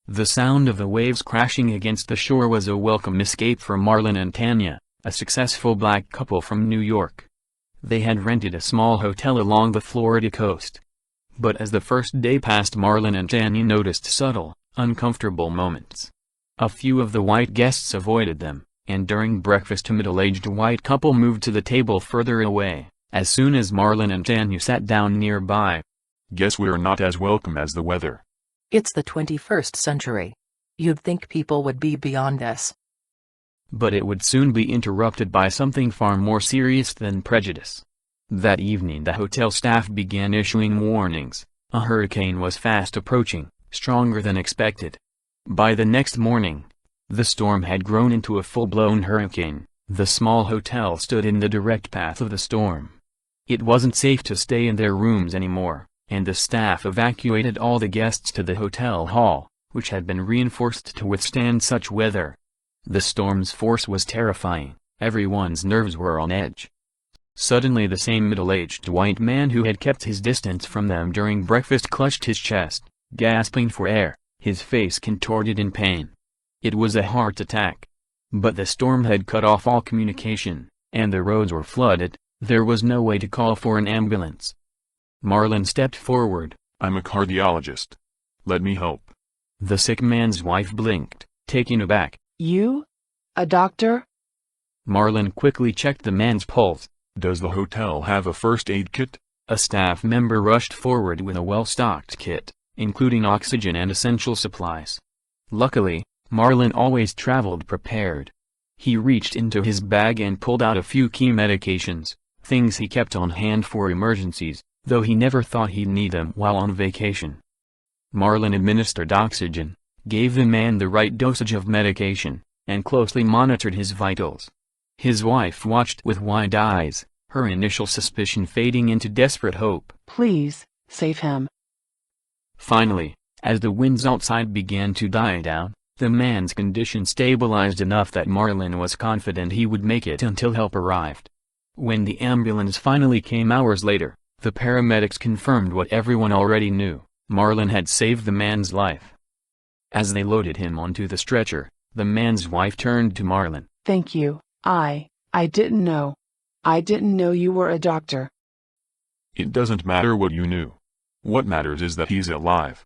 The sound of the waves crashing against the shore was a welcome escape for Marlon and Tanya, a successful black couple from New York. They had rented a small hotel along the Florida coast. But as the first day passed, Marlon and Tanya noticed subtle, uncomfortable moments. A few of the white guests avoided them, and during breakfast a middle-aged white couple moved to the table further away, as soon as Marlon and Tanya sat down nearby. Guess we're not as welcome as the weather. It's the 21st century. You'd think people would be beyond this. But it would soon be interrupted by something far more serious than prejudice. That evening the hotel staff began issuing warnings. A hurricane was fast approaching, stronger than expected. By the next morning, the storm had grown into a full-blown hurricane. The small hotel stood in the direct path of the storm. It wasn't safe to stay in their rooms anymore, and the staff evacuated all the guests to the hotel hall, which had been reinforced to withstand such weather. The storm's force was terrifying. Everyone's nerves were on edge. Suddenly the same middle-aged white man who had kept his distance from them during breakfast clutched his chest, gasping for air, his face contorted in pain. It was a heart attack. But the storm had cut off all communication, and the roads were flooded. There was no way to call for an ambulance. Marlon stepped forward. I'm a cardiologist. Let me help. The sick man's wife blinked, taken aback. You? A doctor? Marlon quickly checked the man's pulse. Does the hotel have a first aid kit? A staff member rushed forward with a well-stocked kit, including oxygen and essential supplies. Luckily, Marlon always traveled prepared. He reached into his bag and pulled out a few key medications, things he kept on hand for emergencies, though he never thought he'd need them while on vacation. Marlon administered oxygen, gave the man the right dosage of medication, and closely monitored his vitals. His wife watched with wide eyes, her initial suspicion fading into desperate hope. Please, save him. Finally, as the winds outside began to die down, the man's condition stabilized enough that Marlon was confident he would make it until help arrived. When the ambulance finally came hours later, the paramedics confirmed what everyone already knew: Marlon had saved the man's life. As they loaded him onto the stretcher, the man's wife turned to Marlon. Thank you. I didn't know. I didn't know you were a doctor. It doesn't matter what you knew. What matters is that he's alive.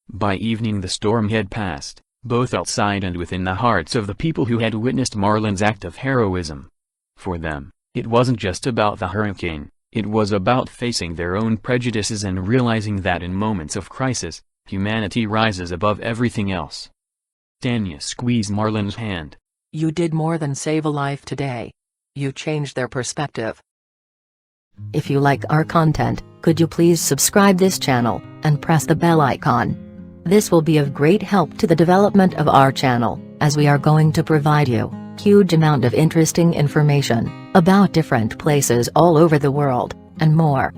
By evening the storm had passed, both outside and within the hearts of the people who had witnessed Marlon's act of heroism. For them, it wasn't just about the hurricane, it was about facing their own prejudices and realizing that in moments of crisis, humanity rises above everything else. Tanya squeezed Marlon's hand. You did more than save a life today. You changed their perspective. If you like our content, could you please subscribe this channel, and press the bell icon? This will be of great help to the development of our channel, as we are going to provide you huge amount of interesting information about different places all over the world, and more.